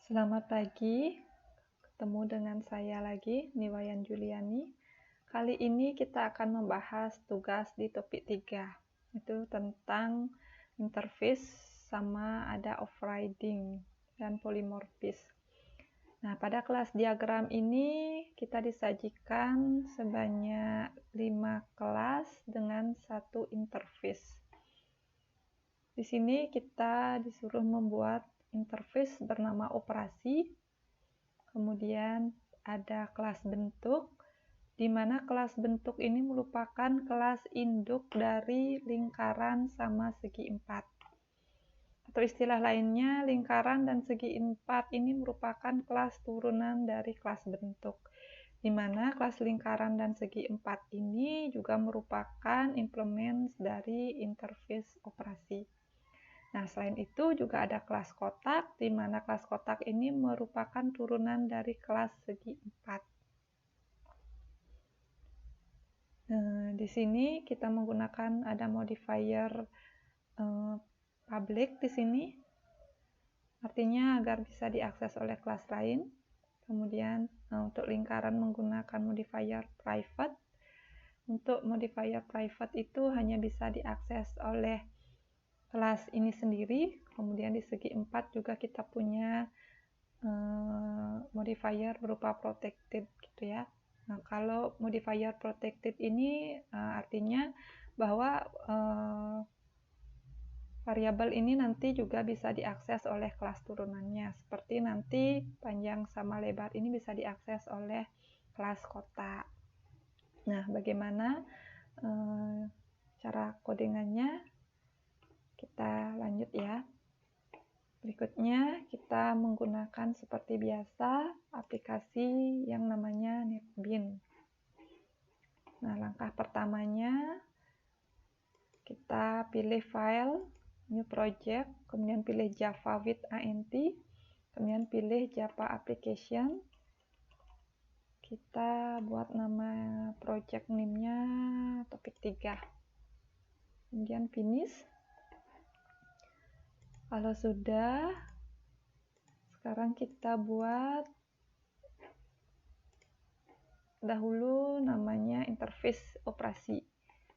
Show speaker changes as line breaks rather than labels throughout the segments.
Selamat pagi, ketemu dengan saya lagi, Niwayan Juliani. Kali ini kita akan membahas tugas di topik 3, itu tentang interface sama ada overriding dan polymorphism. Nah, pada kelas diagram ini kita disajikan sebanyak 5 kelas dengan 1 interface. Di sini kita disuruh membuat interface bernama operasi, kemudian ada kelas bentuk, di mana kelas bentuk ini merupakan kelas induk dari lingkaran sama segi 4. Atau istilah lainnya, lingkaran dan segi 4 ini merupakan kelas turunan dari kelas bentuk, di mana kelas lingkaran dan segi 4 ini juga merupakan implements dari interface operasi. Nah, selain itu juga ada kelas kotak, di mana kelas kotak ini merupakan turunan dari kelas segi 4. Di sini kita menggunakan ada modifier public di sini, artinya agar bisa diakses oleh kelas lain. Kemudian untuk lingkaran menggunakan modifier private. Untuk modifier private itu hanya bisa diakses oleh kelas ini sendiri. Kemudian di segi 4 juga kita punya modifier berupa protected gitu ya. Nah, kalau modifier protected ini artinya bahwa variabel ini nanti juga bisa diakses oleh kelas turunannya, seperti nanti panjang sama lebar ini bisa diakses oleh kelas kotak. Nah, bagaimana cara codingannya? Kita lanjut ya. Berikutnya kita menggunakan seperti biasa aplikasi yang namanya NetBeans. Nah, langkah pertamanya kita pilih file, new project, kemudian pilih Java with ANT, kemudian pilih Java application. Kita buat nama project name-nya topik 3. Kemudian finish. Kalau sudah, sekarang kita buat dahulu namanya interface operasi.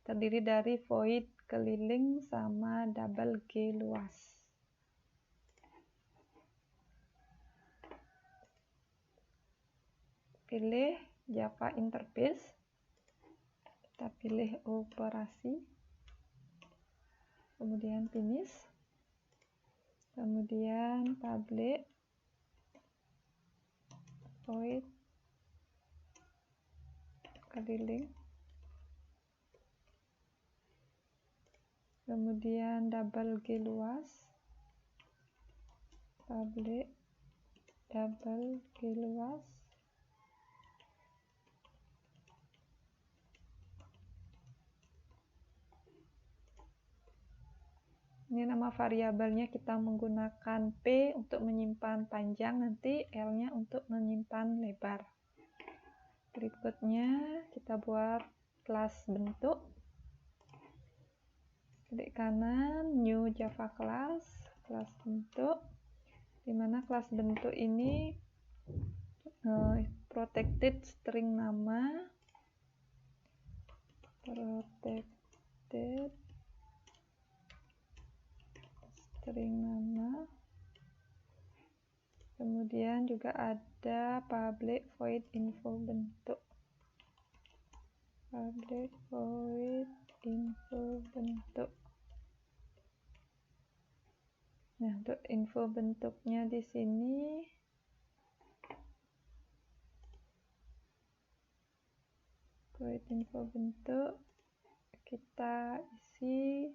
Terdiri dari void keliling sama double G luas. Pilih Java interface. Kita pilih operasi. Kemudian finish. Kemudian public void keliling. Kemudian double G luas. Public double G luas. Ini nama variabelnya kita menggunakan P untuk menyimpan panjang, nanti L-nya untuk menyimpan lebar. Berikutnya kita buat kelas bentuk. Klik kanan, new Java class, kelas bentuk. Di mana kelas bentuk ini protected string nama, protected string nama, kemudian juga ada public void info bentuk, public void info bentuk. Nah, untuk info bentuknya di sini void info bentuk kita isi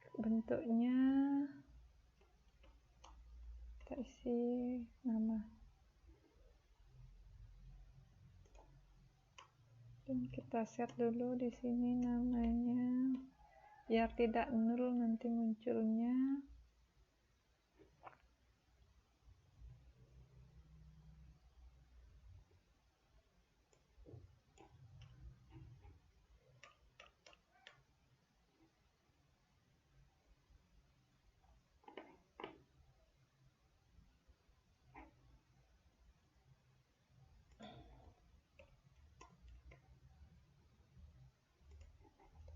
bentuknya kita isi nama dan kita set dulu di sini namanya biar tidak nol nanti munculnya.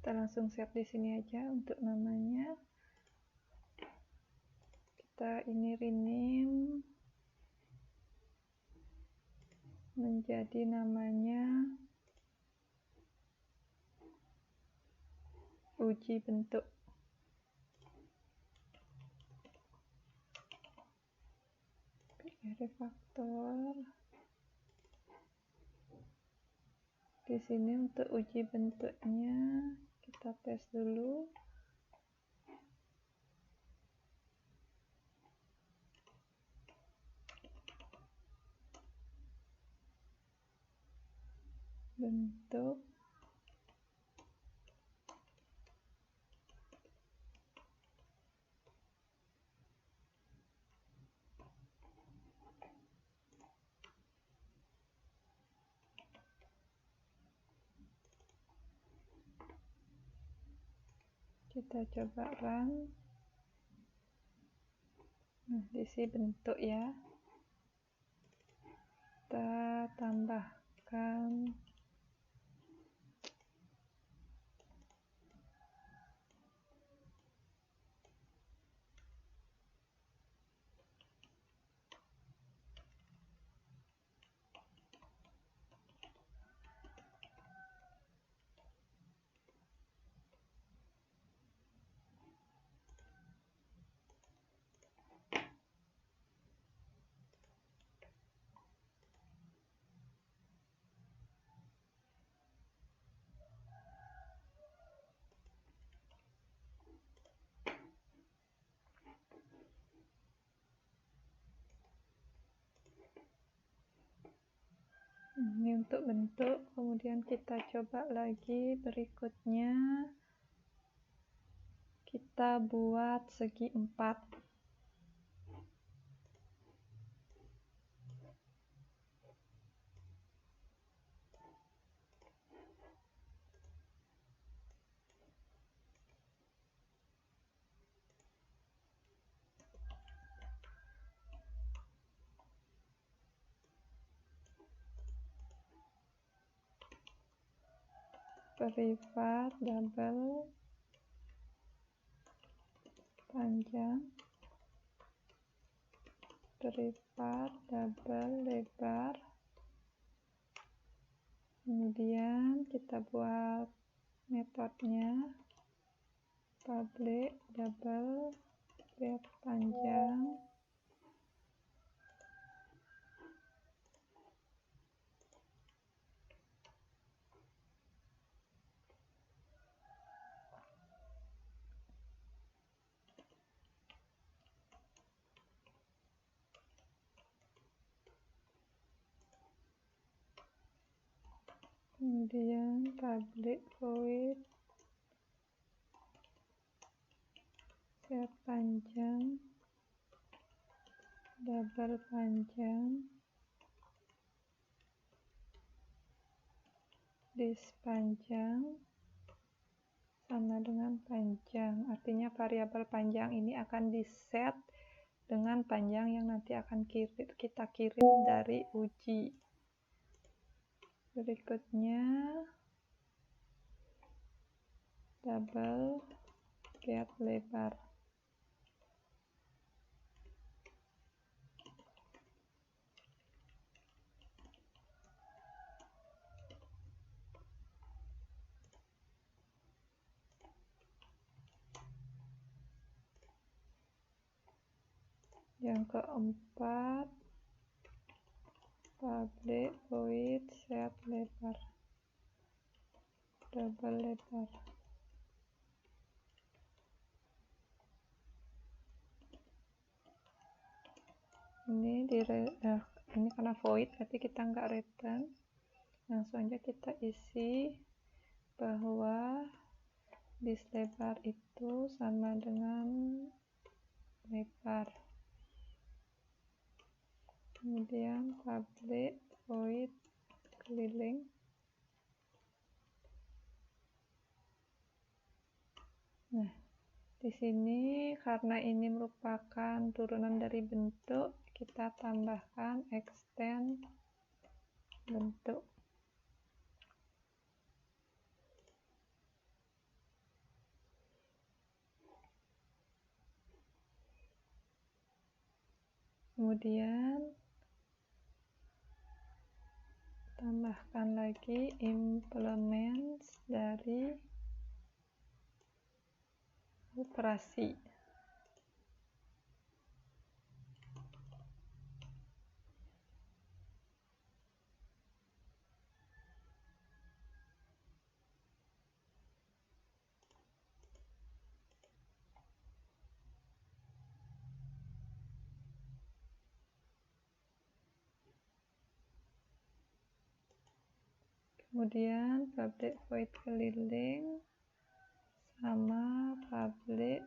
Kita langsung set di sini aja untuk namanya. Kita ini rename menjadi namanya uji bentuk. Refaktor. Di sini untuk uji bentuknya kita tes dulu. Bentuk kita coba run. Nah, diisi bentuk ya. Kita tambahkan ini untuk bentuk. Kemudian kita coba lagi berikutnya, kita buat segi 4. Privat double panjang, privat double lebar. Kemudian kita buat metodenya public double privat panjang, kemudian public void set panjang, double panjang, dis panjang sama dengan panjang. Artinya variabel panjang ini akan diset dengan panjang yang nanti akan kita kirim dari uji. Berikutnya double get lebar. Yang keempat, public void set lebar, double lebar. Ini ini karena void, berarti kita nggak return. Langsung aja kita isi bahwa dis lebar itu sama dengan lebar. Kemudian public void keliling. Nah, di sini karena ini merupakan turunan dari bentuk, kita tambahkan extend bentuk. Kemudian tambahkan lagi implements dari operasi. Kemudian public void keliling sama public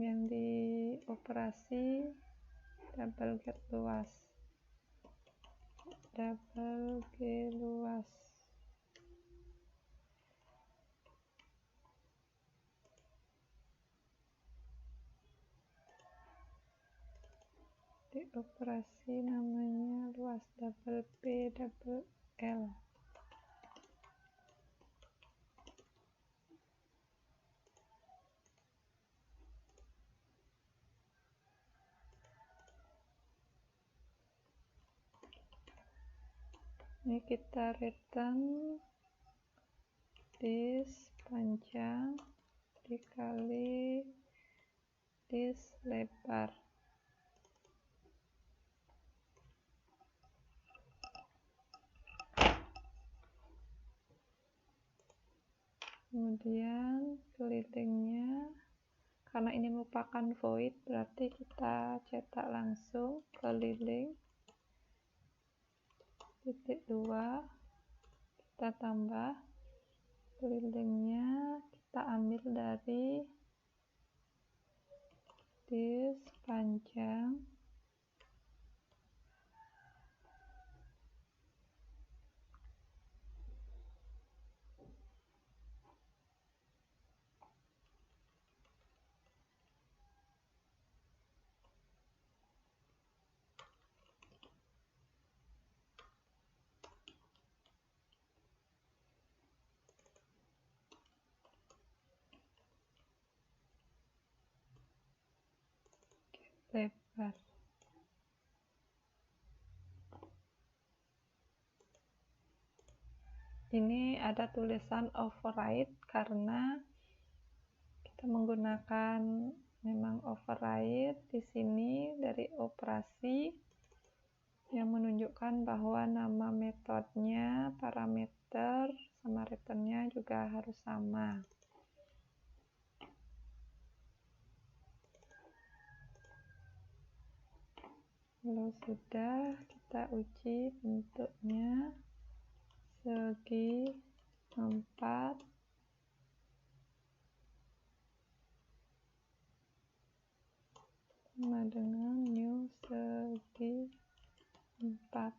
yang dioperasi double get luas. Double G luas. Dioperasi namanya luas double P double L. Ini kita return this panjang dikali this lebar. Kemudian kelilingnya, karena ini merupakan void, berarti kita cetak langsung keliling titik 2, kita tambah kelilingnya, kita ambil dari this panjang lebar. Ini ada tulisan override karena kita menggunakan memang override di sini dari operasi yang menunjukkan bahwa nama metodenya, parameter, sama returnnya juga harus sama. Kalau sudah, kita uji bentuknya segi 4 sama dengan new segi 4.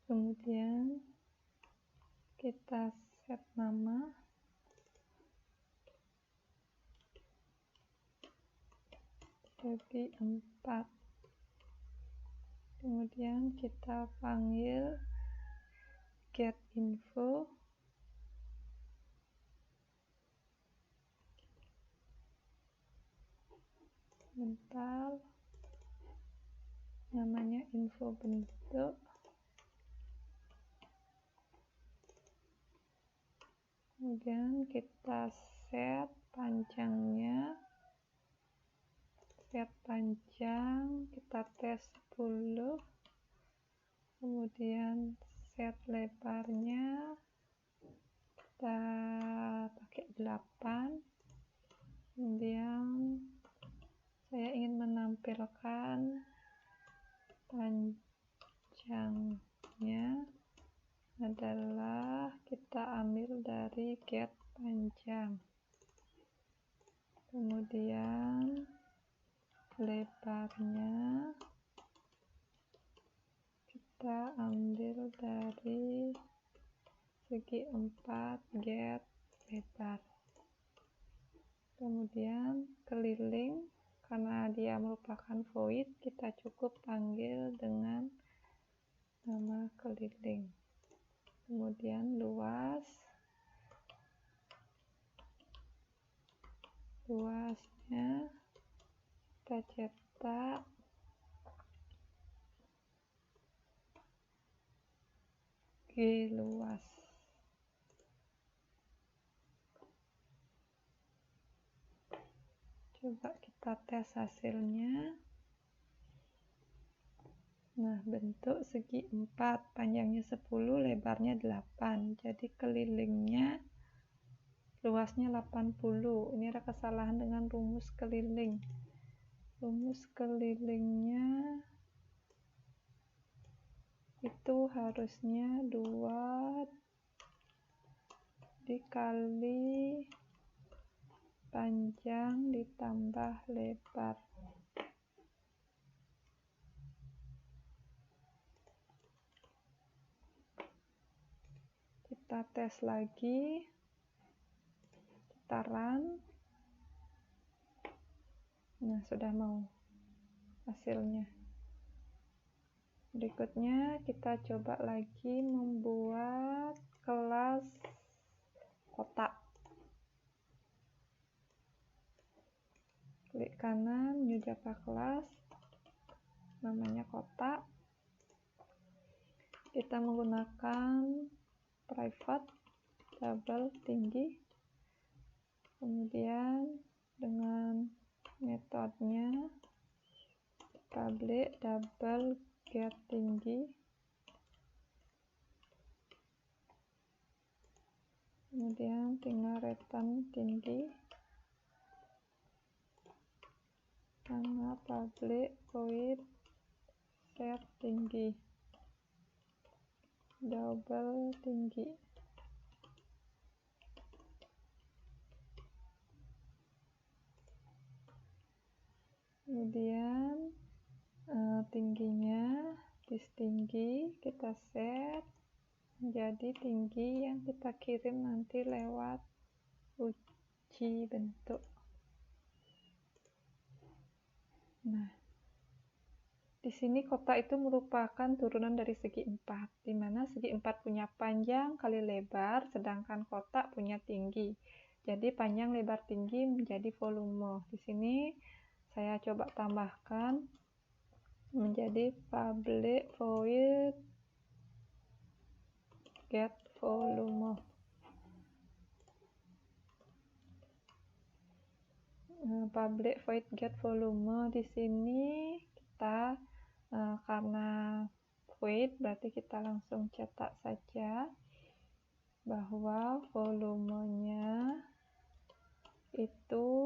Kemudian kita set nama segi 4. Kemudian kita panggil get info bentar, namanya info bentuk. Kemudian kita set panjangnya, set panjang, kita tes 10, kemudian set lebarnya kita pakai 8. Kemudian saya ingin menampilkan panjangnya adalah kita ambil dari get panjang, kemudian lebarnya kita ambil dari segi 4 get lebar, kemudian keliling karena dia merupakan void, kita cukup panggil dengan nama keliling. Kemudian luasnya kita cetak G luas. Coba kita tes hasilnya. Nah, bentuk segi 4, panjangnya 10, lebarnya 8. Jadi kelilingnya luasnya 80. Ini ada kesalahan dengan rumus keliling. Rumus kelilingnya itu harusnya 2 dikali panjang ditambah lebar. Kita tes lagi, kita run. Nah, sudah mau hasilnya. Berikutnya kita coba lagi membuat kelas kotak. Klik kanan, new Java class, namanya kotak. Kita menggunakan private double tinggi, kemudian dengan metodenya public double get tinggi, kemudian tinggal return tinggi sama public void set tinggi double tinggi. Kemudian tingginya tinggi kita set menjadi tinggi yang kita kirim nanti lewat uji bentuk. Nah, di sini kotak itu merupakan turunan dari segi 4, di mana segi 4 punya panjang kali lebar, sedangkan kotak punya tinggi. Jadi panjang lebar tinggi menjadi volume. Di sini saya coba tambahkan menjadi public void get volume. Public void get volume di sini kita karena void berarti kita langsung cetak saja bahwa volumenya itu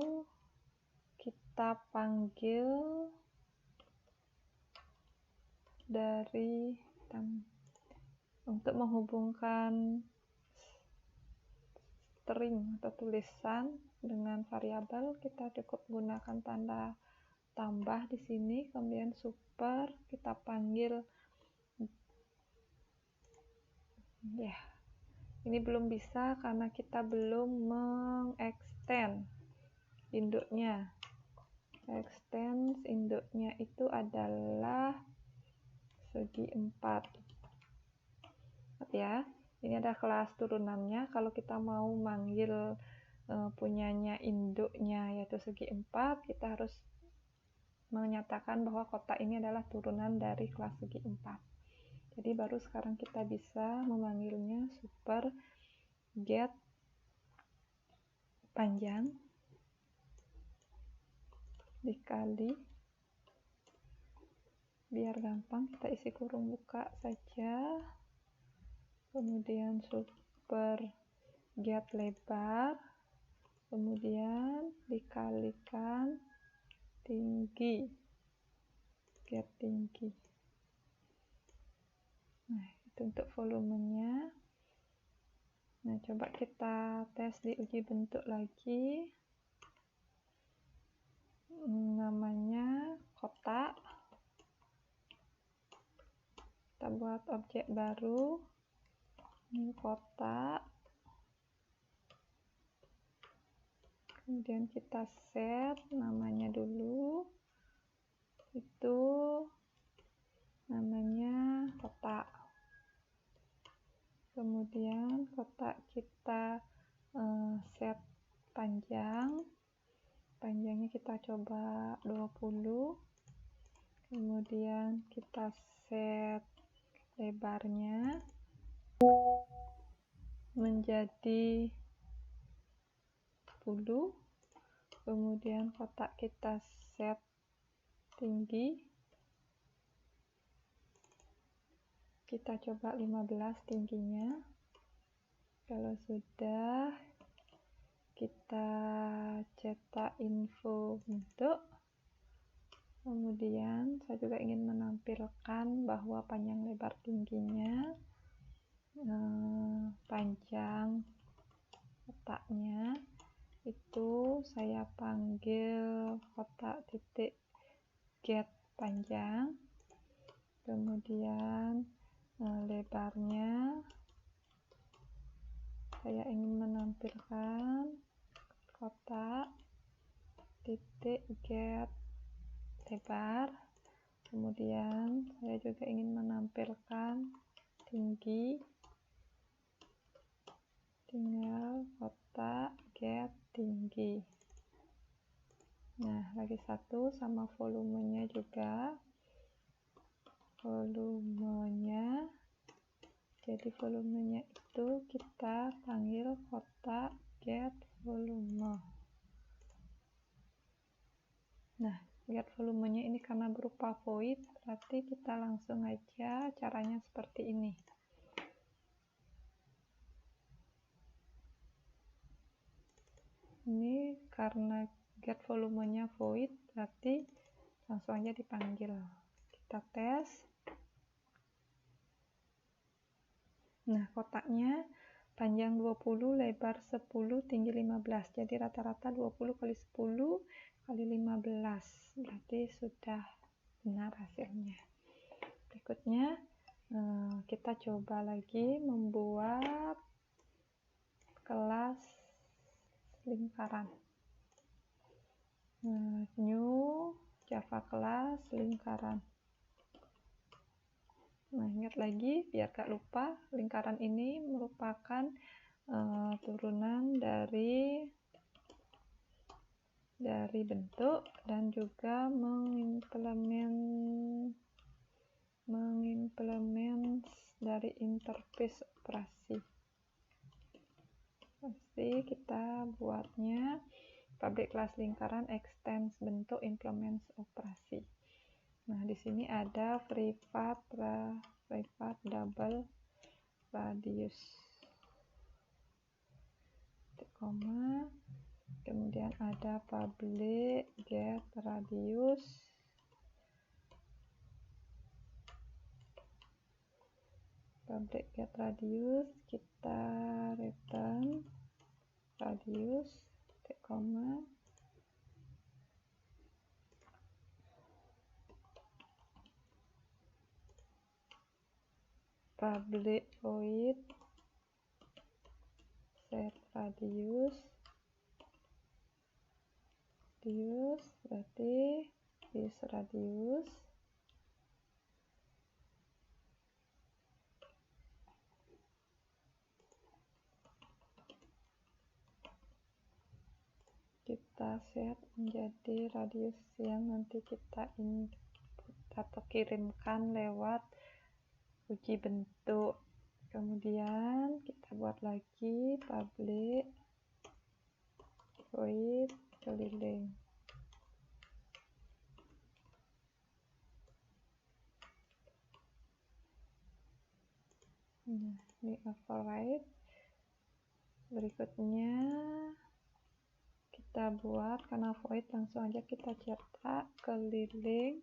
kita panggil dari untuk menghubungkan string atau tulisan dengan variabel, kita cukup gunakan tanda tambah di sini, kemudian super kita panggil ya. Ini belum bisa karena kita belum mengextend induknya. Extend induknya itu adalah segi 4. Ya, ini ada kelas turunannya. Kalau kita mau manggil punyanya induknya yaitu segi 4, kita harus menyatakan bahwa kotak ini adalah turunan dari kelas segi 4. Jadi baru sekarang kita bisa memanggilnya super get panjang dikali, biar gampang kita isi kurung buka saja, kemudian super get lebar, kemudian dikalikan tinggi, get tinggi. Nah, itu untuk volumenya. Nah, coba kita tes di uji bentuk lagi. Namanya kotak. Kita buat objek baru. Ini kotak. kemudian kita set namanya dulu, itu namanya kotak. Kemudian kotak kita set panjangnya kita coba 20, kemudian kita set lebarnya menjadi 10, kemudian kotak kita set tinggi, kita coba 15 tingginya. Kalau sudah, kita cetak info bentuk. Kemudian saya juga ingin menampilkan bahwa panjang lebar tingginya, panjang kotaknya itu saya panggil kotak titik get panjang. Kemudian lebarnya saya ingin menampilkan kotak titik get lebar. Kemudian saya juga ingin menampilkan tinggi, tinggal kotak get tinggi. Nah, lagi satu sama volumenya juga, jadi volumenya itu kita panggil kotak get volume. Nah, get volumenya ini karena berupa void, berarti kita langsung aja caranya seperti ini. Ini karena get volumenya void, berarti langsung aja dipanggil. Kita tes. Nah, kotaknya panjang 20, lebar 10, tinggi 15. Jadi rata-rata 20 kali 10 kali 15. Berarti sudah benar hasilnya. Berikutnya kita coba lagi membuat kelas lingkaran. New Java kelas lingkaran. Nah, ingat lagi biar gak lupa, lingkaran ini merupakan turunan dari bentuk dan juga mengimplement dari interface operasi. Pasti kita buatnya public class lingkaran extends bentuk implement operasi. Nah, di sini ada privat double radius, koma, kemudian ada public get radius, kita return radius, koma, public void set radius berarti this radius, kita set menjadi radius yang nanti kita input atau kirimkan lewat uji bentuk. Kemudian kita buat lagi public void keliling. Nah, ini override. Berikutnya kita buat, karena void langsung aja kita cetak keliling.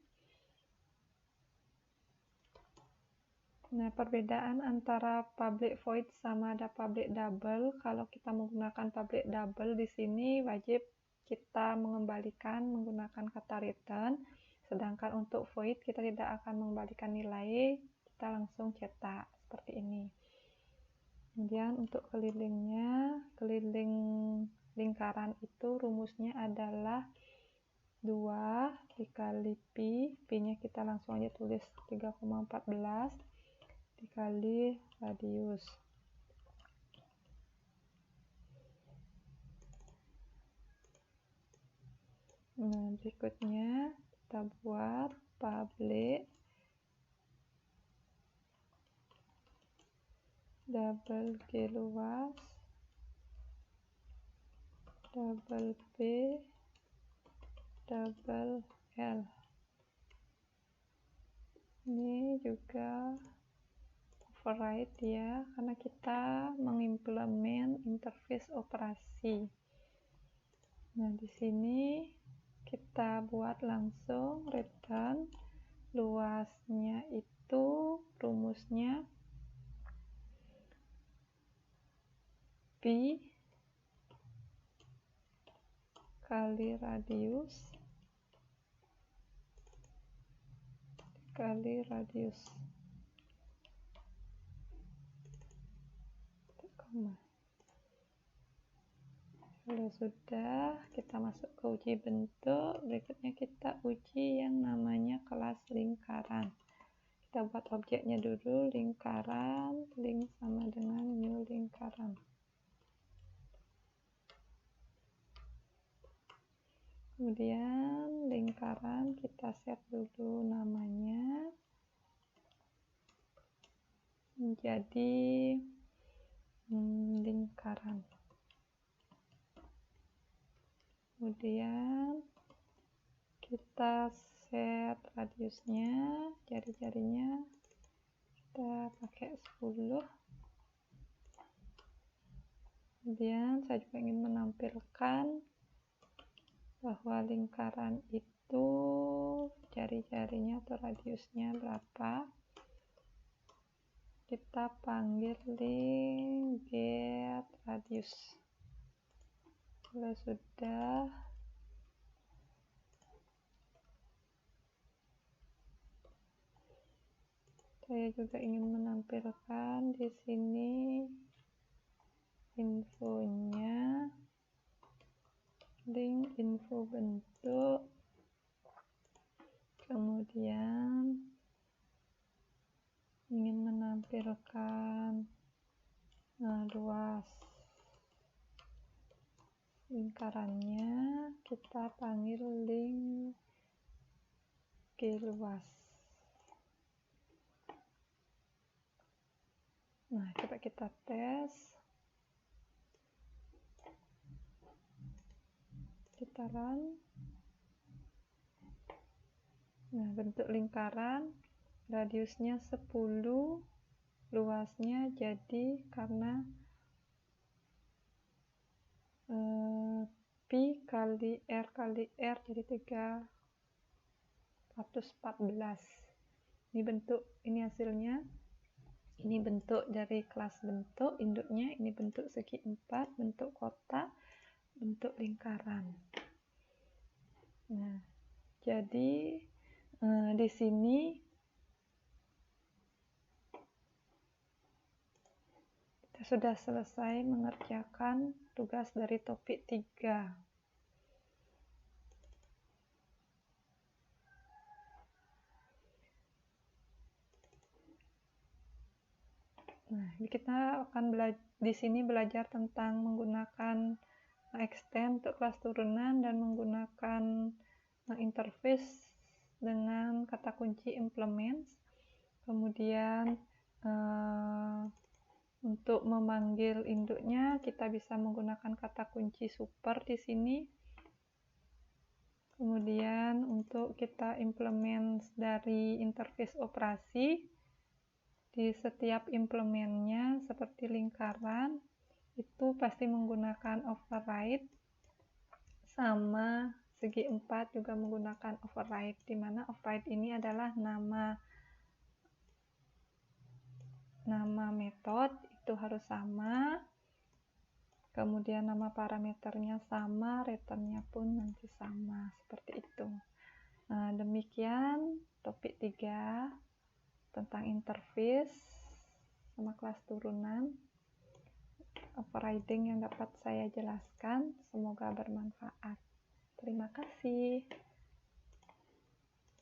Nah, perbedaan antara public void sama ada public double, kalau kita menggunakan public double di sini wajib kita mengembalikan menggunakan kata return, sedangkan untuk void kita tidak akan mengembalikan nilai, kita langsung cetak seperti ini. Kemudian untuk kelilingnya, keliling lingkaran itu rumusnya adalah 2 dikali pi, pi-nya kita langsung aja tulis 3,14 dikali radius. Nah, berikutnya kita buat public double G luas double P double L. Ini juga override ya, karena kita mengimplement interface operasi. Nah, di sini kita buat langsung return, luasnya itu rumusnya pi kali radius kali radius. Kalau sudah, kita masuk ke uji bentuk. Berikutnya kita uji yang namanya kelas lingkaran. Kita buat objeknya dulu, lingkaran, link sama dengan new lingkaran. Kemudian lingkaran kita set dulu namanya menjadi lingkaran. Kemudian kita set radiusnya, jari-jarinya kita pakai 10. Kemudian saya juga ingin menampilkan bahwa lingkaran itu jari-jarinya atau radiusnya berapa. Kita panggil link get radius. Kalau sudah, saya juga ingin menampilkan di sini infonya, link info bentuk, kemudian ingin menampilkan luas lingkarannya, kita panggil link G luas. Nah, coba kita tes. Kita run. Nah, bentuk lingkaran, radiusnya 10, luasnya jadi karena pi kali R jadi 314. Ini bentuk, ini hasilnya. Ini bentuk dari kelas bentuk, induknya. Ini bentuk segi 4, bentuk kotak, bentuk lingkaran. Nah, jadi di sini kita sudah selesai mengerjakan tugas dari topik 3. Nah, kita akan di sini belajar tentang menggunakan extend untuk kelas turunan dan menggunakan interface dengan kata kunci implements. Kemudian untuk memanggil induknya kita bisa menggunakan kata kunci super di sini. Kemudian untuk kita implement dari interface operasi, di setiap implementnya seperti lingkaran itu pasti menggunakan override, sama segi 4 juga menggunakan override, di mana override ini adalah nama metode itu harus sama, kemudian nama parameternya sama, returnnya pun nanti sama, seperti itu. Nah, demikian topik 3 tentang interface sama kelas turunan. beberapa riding yang dapat saya jelaskan. Semoga bermanfaat. Terima kasih.